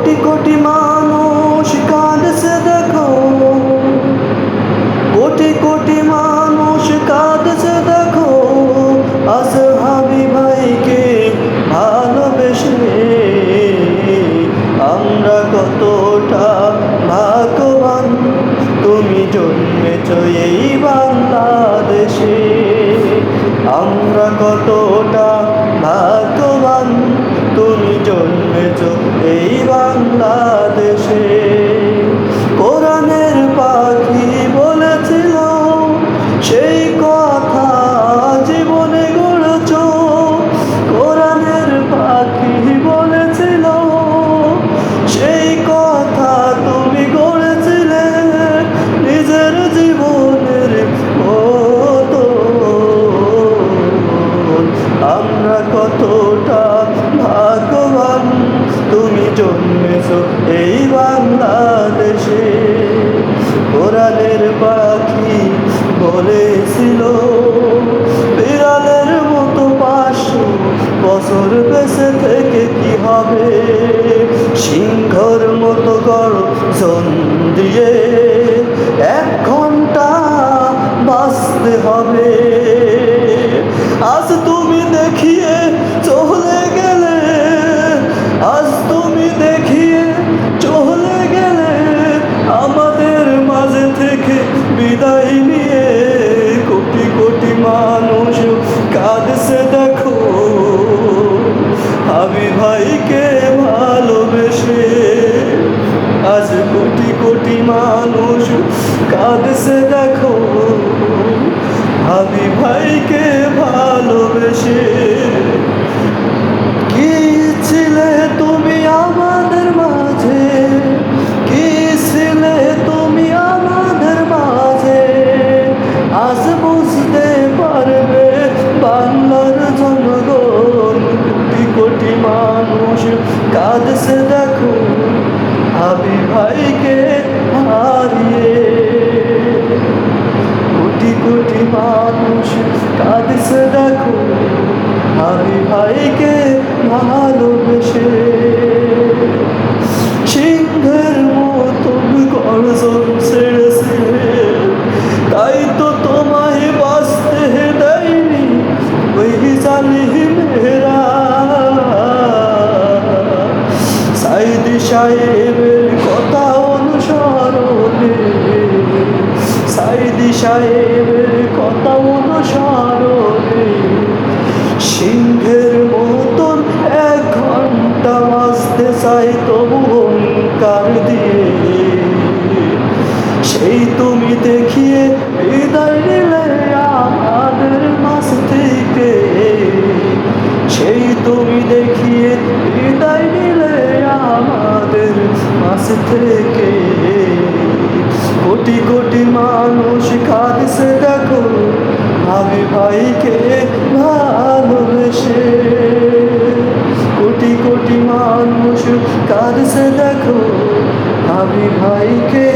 কোটি কোটি মানুষ কাঁদছে দেখো, কোটি কোটি মানুষ কাঁদছে দেখো, আসহাবি ভাইকে ভালোবেসে। আমরা কতটা ভাগ্যবান, তুমি জন্মেছ এই বাংলাদেশে। আমরা কতটা ভাগ্যবান, তুমি জন্মেছ এই বাংলাদেশে। কোরআনের পাখি বলেছিল সেই কথা জীবনে গড়েছ। কোরআনের পাখি বলেছিল সেই কথা তুমি গড়েছিলে নিজের জীবনের মতো। আমরা কতটা ভাগ্যবান, তুমি জন্মেছ এই বাংলাদেশে। কোরআনের পাখি বলেছিল বিড়ালের মতো 500 বছর বেঁচে থেকে কি হবে, সিংহর মতো গর্জন দিয়ে 1 ঘন্টা বাঁচতে হবে। আজ তুমি দেখিয়ে চলে গেলে, আজ তুমি দেখিয়ে চলে গেলে আমাদের মাঝে থেকে বিদায় নিয়ে। কোটি কোটি মানুষ কাঁদছে দেখো, আমি ভাইকে ভালোবেসে। আজ কোটি কোটি মানুষ কাঁদছে দেখো, আমি ভাইকে ভালোবেসে। কি ছিলে তুমি আমাদের মাঝে, কি ছিলে তুমি আমাদের মাঝে। আজ বুঝতে পারবে বাংলার জনগণ, কোটি কোটি মানুষ কাঁদছে দেখো, আমি ভাইকে হারিয়ে। কোটি কোটি মানুষ কাঁদছে দেখো, আমি ভাইকে ভালোবেসে। সিংহের মতো গর্জন ছেড়েছে, তাই তো তোমায় বাঁচতে দেয়নি ওই জালিমেরা। সাইদি সাহেবের কথা অনুসরণে, সাইদি সাহেবের কথা অনুসরণে সিংহের মতন 1 ঘন্টা বাঁচতে চাই তবু অহংকার দিয়ে। সেই তুমি দেখিয়ে বিদায় নিলে আমাদের মাঝ থেকে, সেই তুমি দেখিয়ে বিদায় নিলে আমাদের মাঝ থেকে। কোটি কোটি মানুষ কাঁদছে দেখো, আমি ভাইকে ভালোবেসে। কোটি কোটি মানুষ কাঁদছে দেখো, আমি ভাইকে